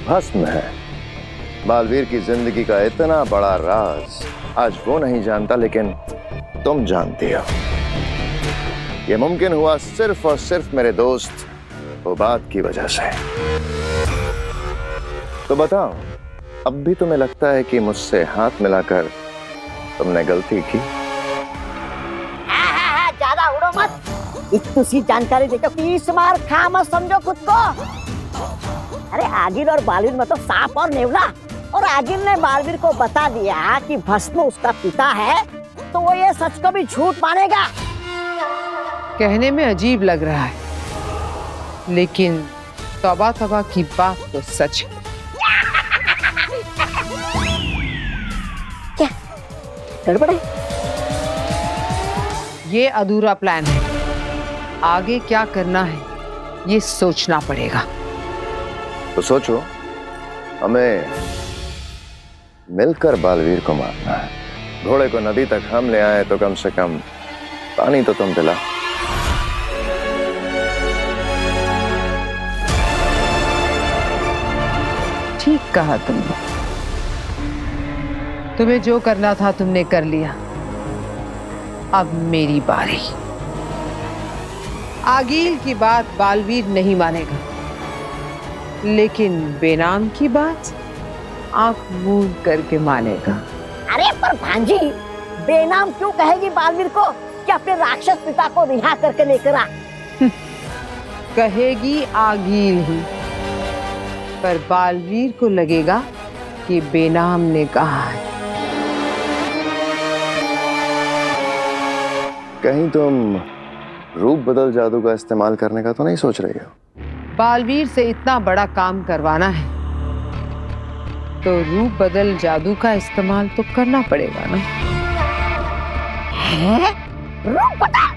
भस्म है। बालवीर की जिंदगी का इतना बड़ा राज आज वो नहीं जानता, लेकिन तुम जानती हो। ये मुमकिन हुआ सिर्फ और सिर्फ मेरे दोस्त फुआद की वजह से। तो बताओ, अब भी तुम्हें लगता है कि मुझसे हाथ मिलाकर तुमने गलती की? ज्यादा उड़ो मत, इतनी सी जानकारी देकर 20 मार खा मत समझो खुद को। अरे आगिल और बालवीर मतलब सांप और नेवला, और आगिल ने बालवीर को बता दिया कि भस्म उसका पिता है, तो वो ये सच को भी झूठ मानेगा। कहने में अजीब लग रहा है, लेकिन तौबा तौबा की बात तो सच है। क्या गड़बड़ है? ये अधूरा प्लान है, आगे क्या करना है ये सोचना पड़ेगा। तो सोचो, हमें मिलकर बालवीर को मारना है। घोड़े को नदी तक हम ले आए तो कम से कम पानी तो तुम पिला। ठीक कहा तुमने, तुम्हें जो करना था तुमने कर लिया। अब मेरी बारी। आगिल की बात बालवीर नहीं मानेगा, लेकिन बेनाम की बात आंख मूंद करके मानेगा। अरे पर भांजी, बेनाम क्यों कहेगी बालवीर को कि अपने राक्षस पिता को रिहा करके लेकर आ? कहेगी आगिल ही, पर बालवीर को लगेगा कि बेनाम ने कहा है। कहीं तुम रूप बदल जादू का इस्तेमाल करने का तो नहीं सोच रही हो? बालवीर से इतना बड़ा काम करवाना है तो रूप बदल जादू का इस्तेमाल तो करना पड़ेगा ना। रूप बदल?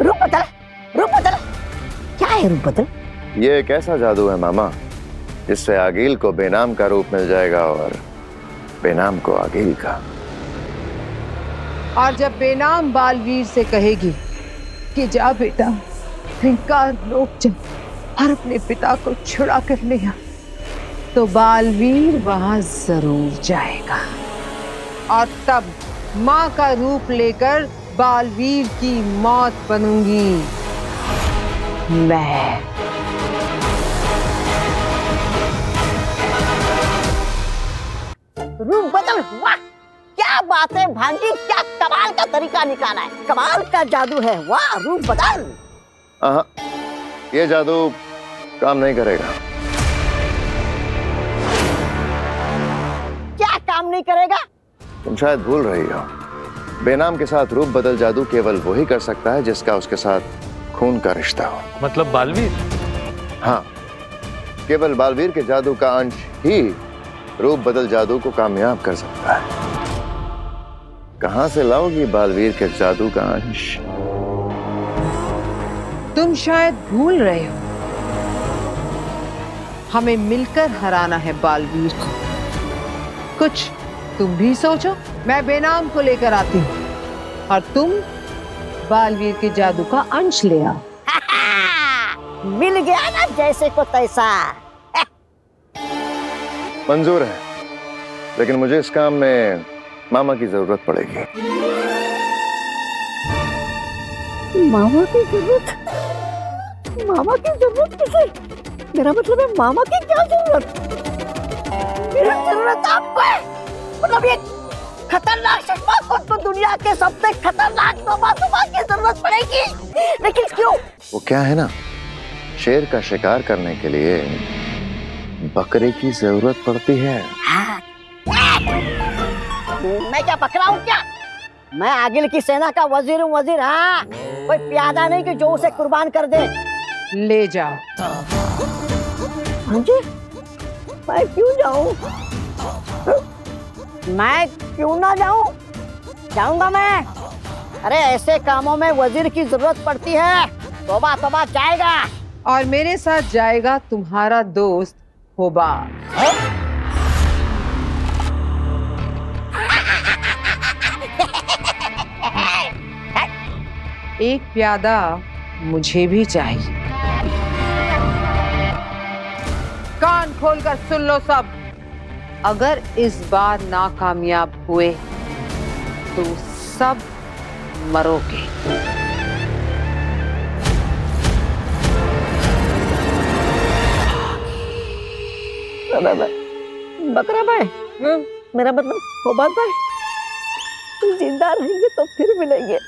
रूप बदल? रूप बदल? क्या है रूप बदल? ये एक ऐसा जादू है मामा, जिससे आगिल को बेनाम का रूप मिल जाएगा और बेनाम को आगिल का। और जब बेनाम बालवीर से कहेगी कि जा बेटा, हिंकार लोग जा और अपने पिता को छुड़ा कर ले आ, तो बालवीर वहां जरूर जाएगा। और तब माँ का रूप लेकर बालवीर की मौत बनूंगी मैं। रूप बदल? वाह, क्या बात है भांजी, क्या कमाल का तरीका निकाला है, कमाल का जादू है। वाह, रूप बदल। ये जादू काम नहीं करेगा। क्या काम नहीं करेगा? तुम शायद भूल रही हो, बेनाम के साथ रूप बदल जादू केवल वही कर सकता है जिसका उसके साथ खून का रिश्ता हो। मतलब बालवीर? हाँ, केवल बालवीर के जादू का अंश ही रूप बदल जादू को कामयाब कर सकता है। कहां से लाओगी बालवीर के जादू का अंश? तुम शायद भूल रहे हो, हमें मिलकर हराना है बालवीर को। कुछ तुम भी सोचो, मैं बेनाम को लेकर आती हूँ और तुम बालवीर के जादू का अंश ले आओ। मिल गया ना जैसे को तैसा। मंजूर है, लेकिन मुझे इस काम में मामा की जरूरत पड़ेगी। मामा की जरूरत? मामा की जरूरत किसे? मेरा मतलब है मामा की क्या जरूरत? मेरी जरूरत आपको है। मतलब ये खतरनाक चश्मा को दुनिया के सबसे खतरनाक तोबा की जरूरत पड़ेगी, लेकिन क्यों? वो क्या है ना, शेर का शिकार करने के लिए बकरे की जरूरत पड़ती है। मैं क्या बकरा हूँ क्या? मैं आगिल की सेना का वजीर हूँ, वजीर। हाँ, कोई प्यादा नहीं कि जो उसे कुर्बान कर दे। ले जाओ। हाँ जी, मैं क्यों जाऊँ? मैं क्यों ना जाऊँ? जाऊंगा मैं। अरे ऐसे कामों में वजीर की जरूरत पड़ती है। तौबा तौबा जाएगा। और मेरे साथ जाएगा तुम्हारा दोस्त होबा। एक प्यादा मुझे भी चाहिए। कान खोलकर सुन लो सब। अगर इस बार नाकामयाब हुए तो सब मरोगे। बकरा भाई, मेरा मतलब खोबात भाई, जिंदा रहेंगे तो फिर मिलेंगे।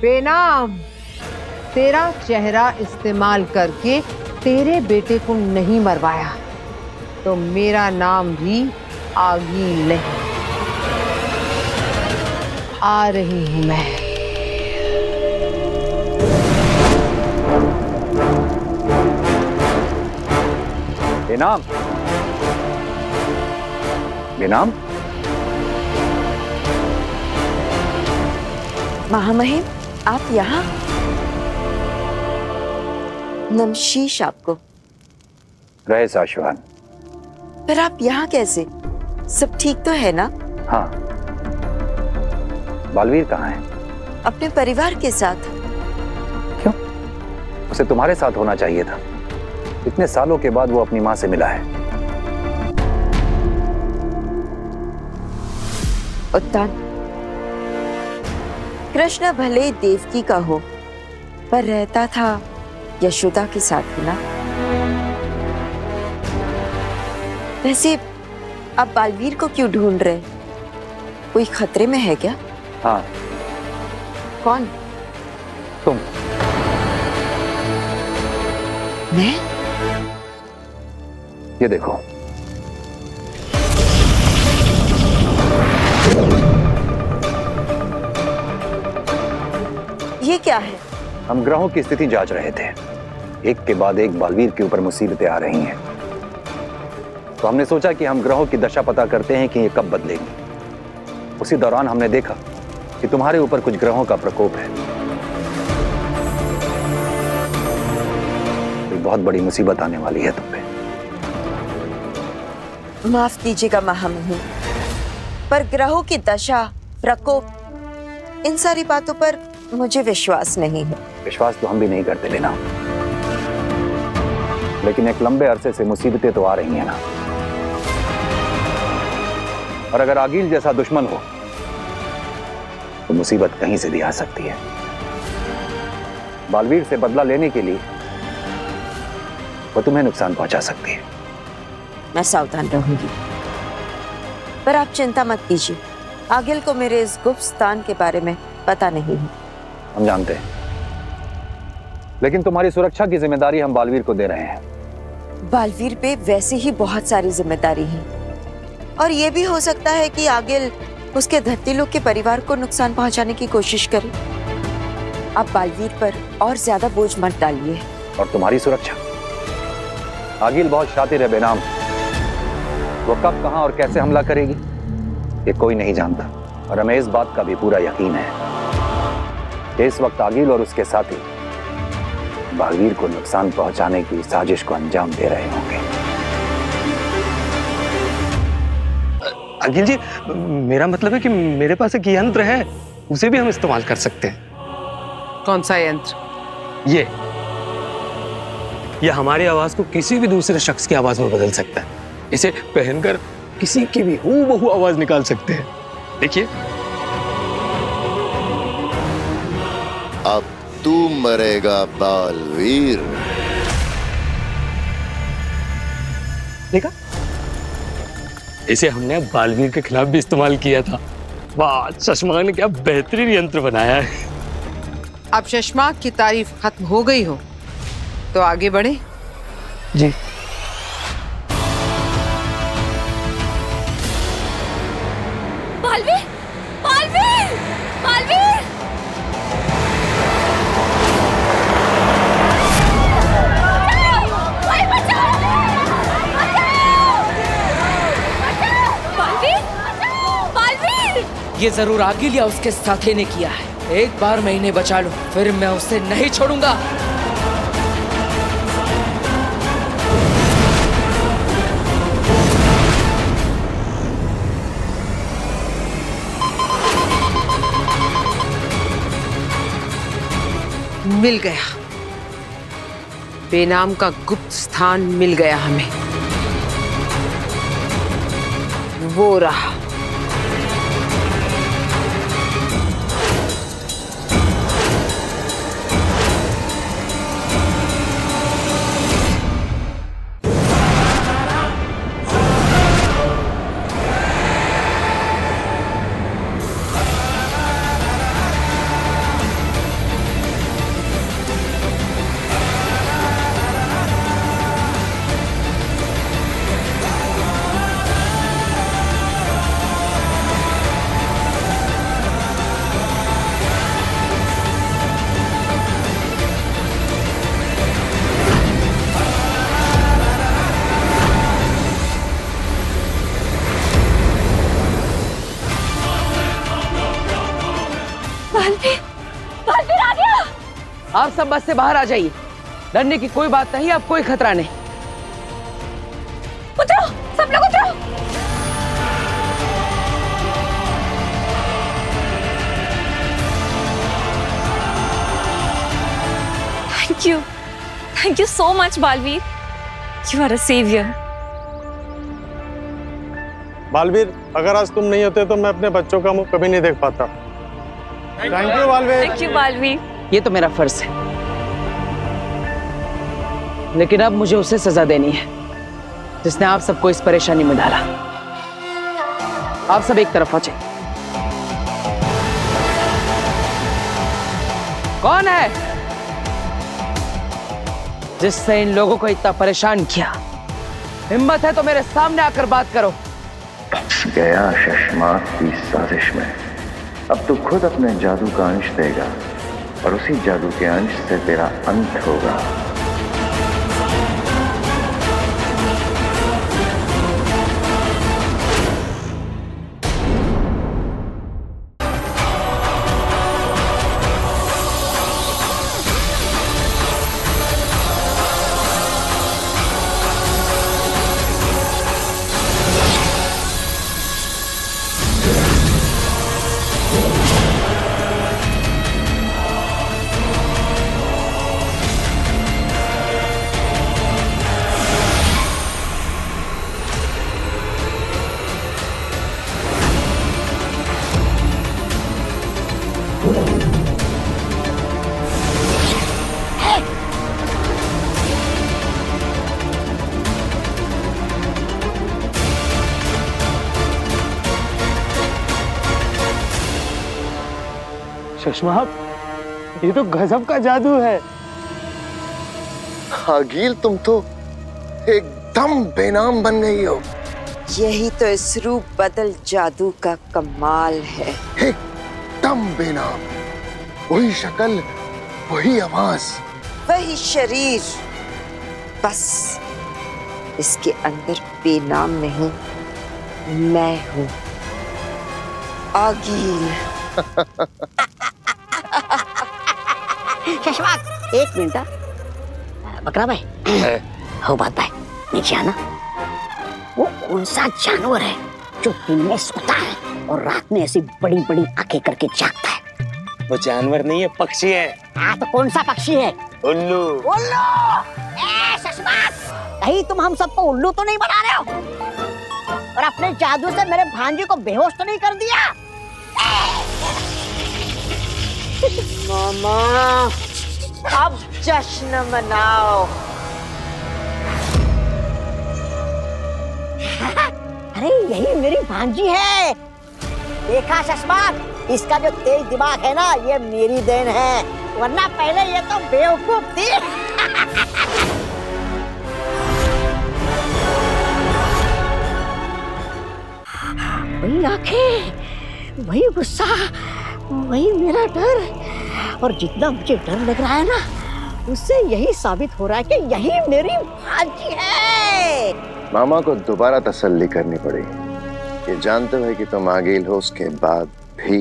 बेनाम, तेरा चेहरा इस्तेमाल करके तेरे बेटे को नहीं मरवाया तो मेरा नाम भी आगील नहीं। आ रही हूं मैं। बेनाम, बेनाम, महामहिम, आप यहाँ? नमशीश आपको। रहे साशवान। पर आप यहाँ कैसे? सब ठीक तो है ना? हाँ। बालवीर कहाँ है? अपने परिवार के साथ। क्यों? उसे तुम्हारे साथ होना चाहिए था। इतने सालों के बाद वो अपनी माँ से मिला है। उत्तान, कृष्ण भले देवकी का हो, पर रहता था यशोदा के साथ ही ना। वैसे आप बालवीर को क्यों ढूंढ रहे? कोई खतरे में है क्या? हाँ। कौन? तुम। मैं? ये देखो। ये क्या है? हम ग्रहों की स्थिति जांच रहे थे। एक के बाद एक बालवीर के ऊपर मुसीबतें आ रही हैं। तो हमने सोचा कि हम ग्रहों की दशा पता करते हैं कि ये कब बदलेगी। उसी दौरान हमने देखा कि तुम्हारे ऊपर कुछ ग्रहों का प्रकोप है। कोई बहुत बड़ी मुसीबत आने वाली है तुम पे। माफ कीजिएगा महामहिम, पर ग्रहों की दशा, प्रकोप, इन सारी बातों पर मुझे विश्वास नहीं है। विश्वास तो हम भी नहीं करते लेना, लेकिन एक लंबे अरसे से मुसीबतें तो आ रही हैं ना। और अगर आगील जैसा दुश्मन हो तो मुसीबत कहीं से भी आ सकती है। बालवीर से बदला लेने के लिए वो तुम्हें नुकसान पहुंचा सकती है। मैं सावधान रहूंगी, पर आप चिंता मत कीजिए। आगिल को मेरे इस गुप्त स्थान के बारे में पता नहीं है। हम जानते हैं, लेकिन तुम्हारी सुरक्षा की जिम्मेदारी हम बालवीर को दे रहे हैं। बालवीर पे वैसे ही बहुत सारी जिम्मेदारी है, और ये भी हो सकता है कि आगिल उसके धरती लोग के परिवार को नुकसान पहुंचाने की कोशिश करे। आप बालवीर पर और ज्यादा बोझ मत डालिए। और तुम्हारी सुरक्षा? आगिल बहुत शातिर है बेनाम। वो कब, कहां और कैसे हमला करेगी ये कोई नहीं जानता। और हमें इस बात का भी पूरा यकीन है कि इस वक्त आगिल और उसके साथी बालवीर को नुकसान पहुंचाने की साजिश को अंजाम दे रहे होंगे। आगिल जी, मेरा मतलब है कि मेरे पास एक यंत्र है, उसे भी हम इस्तेमाल कर सकते हैं। कौन सा यंत्र? ये हमारी आवाज को किसी भी दूसरे शख्स की आवाज में बदल सकता है। इसे पहनकर किसी की भी हूबहू आवाज निकाल सकते हैं। देखिए। अब तू मरेगा बालवीर। देखा, इसे हमने बालवीर के खिलाफ भी इस्तेमाल किया था। वाह, चश्मा ने क्या बेहतरीन यंत्र बनाया है। अब शशमाक की तारीफ खत्म हो गई हो तो आगे बढ़े। जी। बालवीर! बालवीर! बालवीर! कोई बचाओ! बालवीर! बालवीर! ये जरूर आगिल या उसके साथी ने किया है। एक बार मैं इन्हें बचा लूं, फिर मैं उसे नहीं छोड़ूंगा। मिल गया। बेनाम का गुप्त स्थान मिल गया हमें। वो रहा। बालवीर आ गया। आप सब बस से बाहर आ जाइए। डरने की कोई बात नहीं, अब कोई खतरा नहीं। उतरो, सब लोग उतरो। Thank you so much, Baalveer. You are a savior. Baalveer, अगर आज तुम नहीं होते तो मैं अपने बच्चों का मुंह कभी नहीं देख पाता। Thank you Baalveer. Thank you, Baalveer. ये तो मेरा फर्ज है, लेकिन अब मुझे उसे सजा देनी है जिसने आप सबको इस परेशानी में डाला। आप सब एक तरफ आ जाइए। कौन है जिससे इन लोगों को इतना परेशान किया? हिम्मत है तो मेरे सामने आकर बात करो। गया शशमाक की साजिश में। अब तू खुद अपने जादू का अंश देगा और उसी जादू के अंश से तेरा अंत होगा। शशमाक, ये तो गजब का जादू है। आगिल, तुम तो एकदम बेनाम बन गई हो। यही तो इस रूप बदल जादू का कमाल है। एकदम बेनाम। वही शक्ल, वही आवाज, वही शरीर, बस इसके अंदर बेनाम नहीं, मैं हूँ आगिल। शशमाक, एक मिनट। बकरा भाई, हो बात भाई, नीचे आना। वो कौन सा जानवर है जो दिन में सोता है और रात में ऐसी बड़ी बड़ी आंखें करके जागता है? वो जानवर नहीं है, पक्षी है। हाँ, तो कौन सा पक्षी है? उल्लू। उल्लू? शशमाक, कहीं तुम हम सबको उल्लू तो नहीं बना रहे हो? और अपने जादू से मेरे भांजे को बेहोश तो नहीं कर दिया? मामा, अब जश्न मनाओ। अरे यही मेरी भांजी है। देखा शशमाक, इसका जो तेज दिमाग है ना, ये मेरी देन है, वरना पहले ये तो बेवकूफ थी। वही आंखें, वही गुस्सा, वही मेरा डर। और जितना मुझे डर लग रहा है ना, उससे यही साबित हो रहा है कि यही मेरी भांजी है। मामा को दोबारा तसल्ली करनी पड़ेगी। ये जानते हुए कि तुम आगिल हो, उसके बाद भी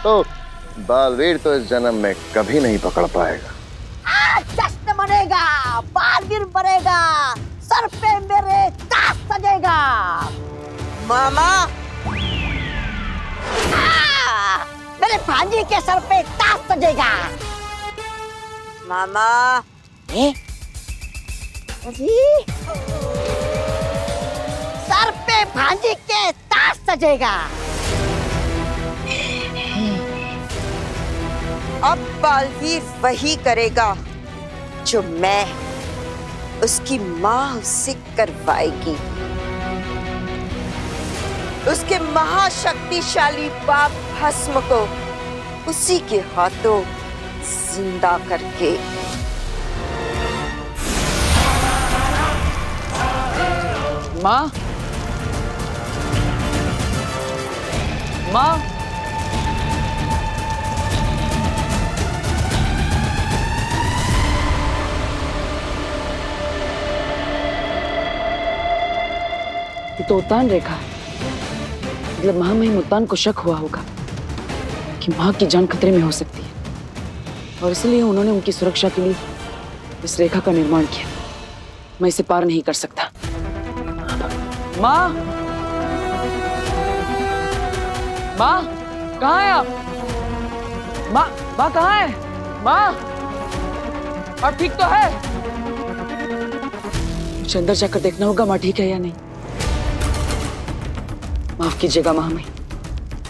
तो बालवीर तो इस जन्म में कभी नहीं पकड़ पाएगा। जश्न मनेगा, बालवीर बनेगा, सर पे मेरे ताज सजेगा। मामा, मेरे भांजी के सर पे ताज सजेगा। मामा। सर पे भांजी के ताज सजेगा। अब बालवीर वही करेगा जो मैं, उसकी माँ उससे करवाएगी। उसके महाशक्तिशाली बाप भस्म को उसी के हाथों जिंदा करके। माँ, माँ, ये तो उतान रेखा, मतलब महामहिम उतान को शक हुआ होगा कि माँ की जान खतरे में हो सकती है और इसलिए उन्होंने उनकी सुरक्षा के लिए इस रेखा का निर्माण किया। मैं इसे पार नहीं कर सकता। माँ, माँ, कहाँ है आप? माँ, माँ कहाँ है? माँ, आप ठीक तो है? मुझे अंदर जाकर देखना होगा माँ ठीक है या नहीं। माफ कीजिएगा महामहिम,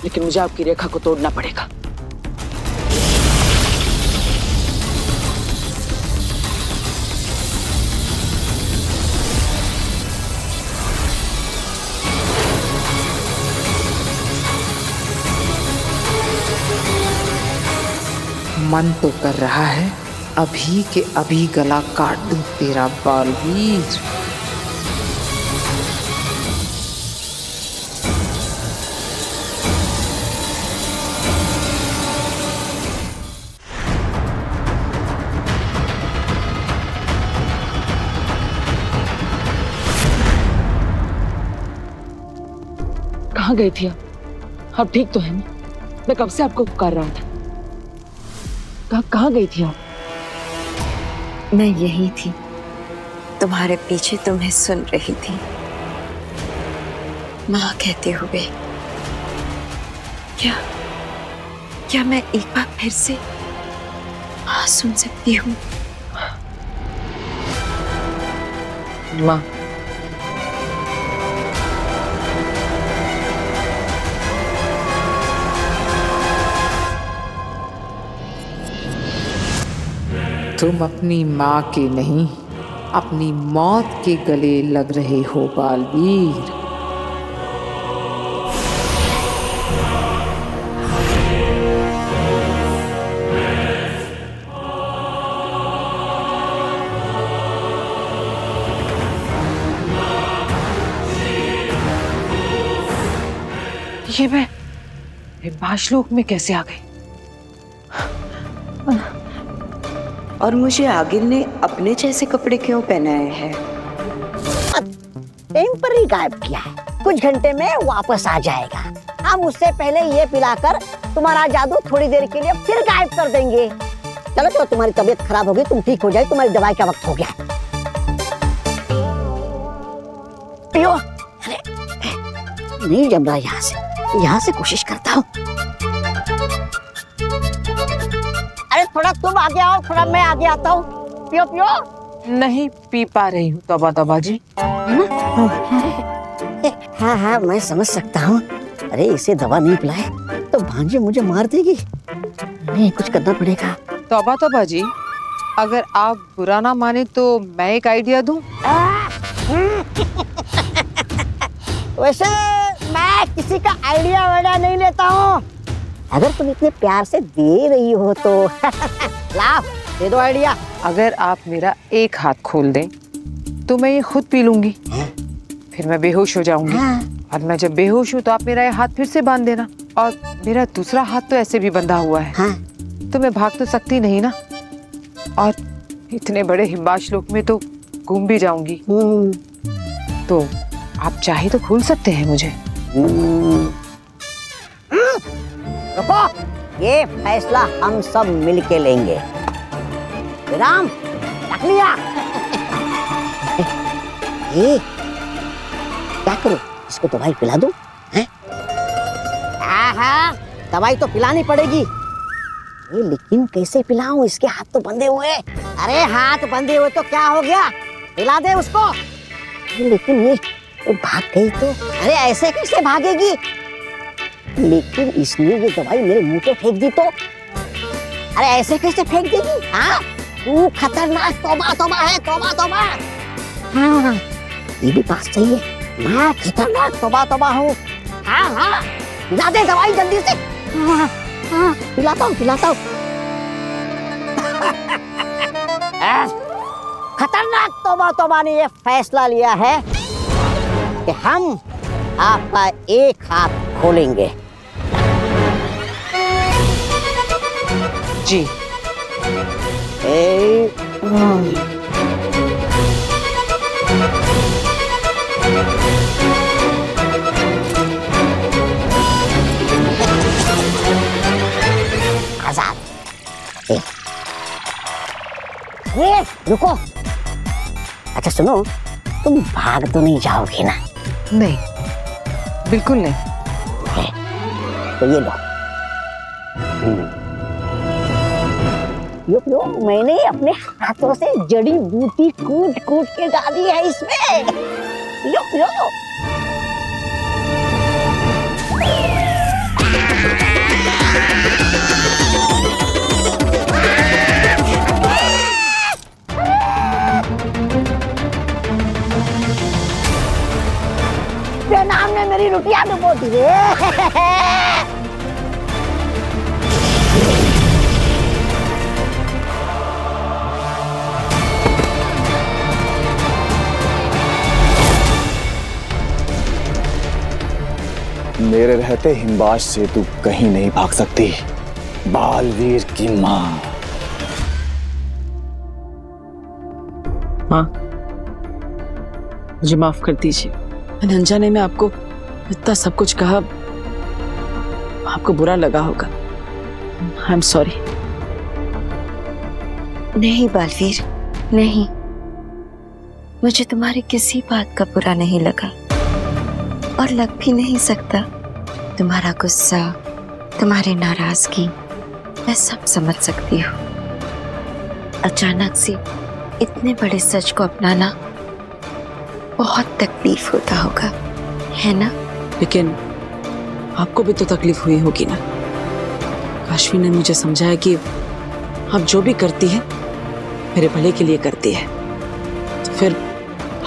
लेकिन मुझे आपकी रेखा को तोड़ना पड़ेगा। मन तो कर रहा है अभी के अभी गला काट दूं तेरा बालवीर। कहाँ गई थी आप ठीक तो है ना? मैं कब से आपको पुकार रहा था। कहाँ गई थी आप? मैं यही थी, तुम्हारे पीछे तुम्हें सुन रही थी। माँ कहते हुए क्या मैं एक बार फिर से माँ सुन सकती हूँ? माँ, तुम अपनी माँ के नहीं, अपनी मौत के गले लग रहे हो बालवीर। ये मैं हिमाश्लोक में कैसे आ गई? और मुझे आगिल ने अपने जैसे कपड़े क्यों पहनाए हैं? टेम्पररी गायब किया है, कुछ घंटे में वापस आ जाएगा। हम उससे पहले ये पिलाकर तुम्हारा जादू थोड़ी देर के लिए फिर गायब कर देंगे। चलो तो तुम्हारी तबीयत खराब होगी, तुम ठीक हो जाए, तुम्हारी दवाई का वक्त हो गया। पियो। अरे नहीं जम रहा यहाँ से कोशिश करता हूँ। अरे थोड़ा तुम आगे आओ, थोड़ा मैं आगे आता हूँ। पियो पियो। नहीं पी पा रही हूँ तोबा जी। हाँ मैं समझ सकता हूँ। अरे इसे दवा नहीं पिलाए तो भांजी मुझे मार देगी। नहीं कुछ करना पड़ेगा। तोबा जी, अगर आप बुरा ना माने तो मैं एक आइडिया दूं। वैसे मैं किसी का आइडिया वाइडिया नहीं लेता हूँ। अगर तुम इतने प्यार से दे रही हो तो लाओ दे दो आइडिया। अगर आप मेरा एक हाथ खोल दें तो मैं ये खुद पी लूंगी। फिर मैं बेहोश हो जाऊंगी। और मैं जब बेहोश हूँ तो आप मेरा ये हाथ फिर से बांध देना। और मेरा दूसरा हाथ तो ऐसे भी बंधा हुआ है। तो मैं भाग तो सकती नहीं ना। और इतने बड़े हिमाश्लोक में तो घूम भी जाऊंगी। तो आप चाहे तो खोल सकते हैं मुझे। रुको, ये फैसला हम सब मिलके लेंगे। विराम, रख लिया। ये क्या करूं? इसको दवाई पिला दूं? हैं? हाँ, दवाई तो पिलानी पड़ेगी। लेकिन कैसे पिलाऊं, इसके हाथ तो बंधे हुए। अरे हाथ बंधे हुए तो क्या हो गया, पिला दे उसको। लेकिन ये भाग गई तो, अरे ऐसे कैसे भागेगी? लेकिन इसने ये दवाई मेरे मुंह पे फेंक दी तो, अरे ऐसे कैसे फेंक देगी? हाँ तू खतरनाक, तौबा तौबा है, तौबा तौबा। हाँ ये भी बात सही है, मैं खतरनाक तौबा तौबा हूँ। हाँ हाँ पिला दे दवाई जल्दी से। हाँ हाँ पिलाता हूँ पिलाता हूँ। खतरनाक तौबा तौबा ने ये फैसला लिया है कि हम आपका एक हाथ खोलेंगे। जी आजाद। रुको, अच्छा सुनो, तुम भाग तो नहीं जाओगे ना? नहीं, बिल्कुल नहीं। तो ये लो, लो, मैंने अपने हाथों से जड़ी बूटी कूट कूट के डाली है इसमें। लो लो। नाम ने मेरी रोटियां डुबो दी रे। मेरे रहते हिमबाज से तू कहीं नहीं भाग सकती, बालवीर की माँ। माँ मुझे माफ कर दीजिए, मैंने अनजाने में आपको इतना सब कुछ कहा, आपको बुरा लगा होगा। I am sorry. नहीं बालवीर, नहीं, मुझे तुम्हारी किसी बात का बुरा नहीं लगा और लग भी नहीं सकता। तुम्हारा गुस्सा, तुम्हारी नाराजगी मैं सब समझ सकती हूँ। अचानक से इतने बड़े सच को अपनाना बहुत तकलीफ होता होगा, है ना? लेकिन आपको भी तो तकलीफ हुई होगी ना। काशवी ने मुझे समझाया कि आप जो भी करती है मेरे भले के लिए करती है, तो फिर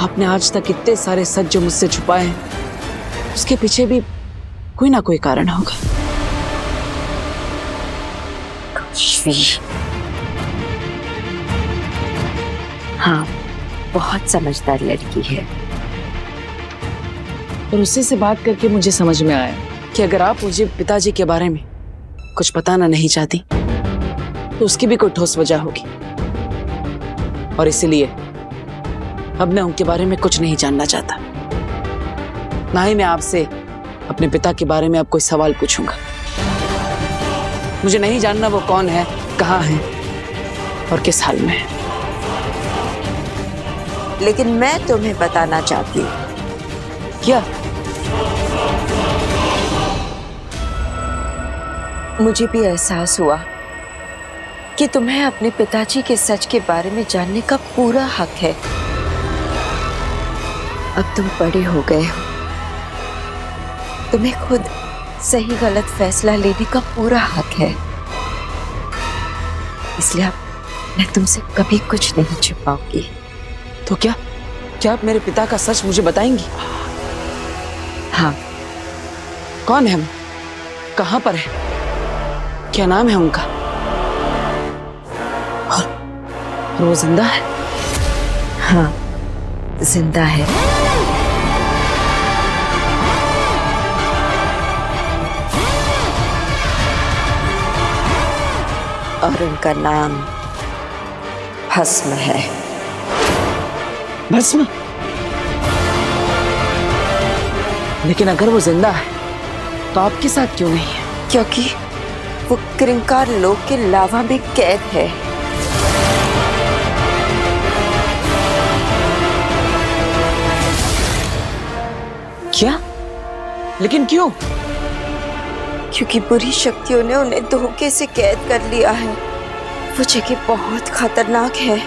आपने आज तक इतने सारे सच जो मुझसे छुपाए हैं उसके पीछे भी कोई ना कोई कारण होगा। काशवी, हाँ बहुत समझदार लड़की है। और उसी से बात करके मुझे समझ में आया कि अगर आप मुझे पिताजी के बारे में कुछ बताना नहीं चाहती तो उसकी भी कोई ठोस वजह होगी, और इसीलिए अब मैं उनके बारे में कुछ नहीं जानना चाहता। ना ही मैं आपसे अपने पिता के बारे में अब कोई सवाल पूछूंगा। मुझे नहीं जानना वो कौन है, कहाँ है और किस हाल में है। लेकिन मैं तुम्हें बताना चाहती हूँ। क्या? मुझे भी एहसास हुआ कि तुम्हें अपने पिताजी के सच के बारे में जानने का पूरा हक है। अब तुम बड़े हो गए हो, तुम्हें खुद सही गलत फैसला लेने का पूरा हक है। इसलिए अब मैं तुमसे कभी कुछ नहीं छुपाऊंगी। तो क्या आप मेरे पिता का सच मुझे बताएंगी? हाँ। कौन है वो? कहाँ पर है? क्या नाम है उनका? और वो जिंदा है? हाँ जिंदा है। और उनका नाम भस्म है। भस्म? लेकिन अगर वो जिंदा है तो आपके साथ क्यों नहीं है? क्योंकि वो क्रिंकार लोक के लावा में कैद है। क्या? लेकिन क्यों? क्योंकि बुरी शक्तियों ने उन्हें धोखे से कैद कर लिया है। वो जगह बहुत खतरनाक है।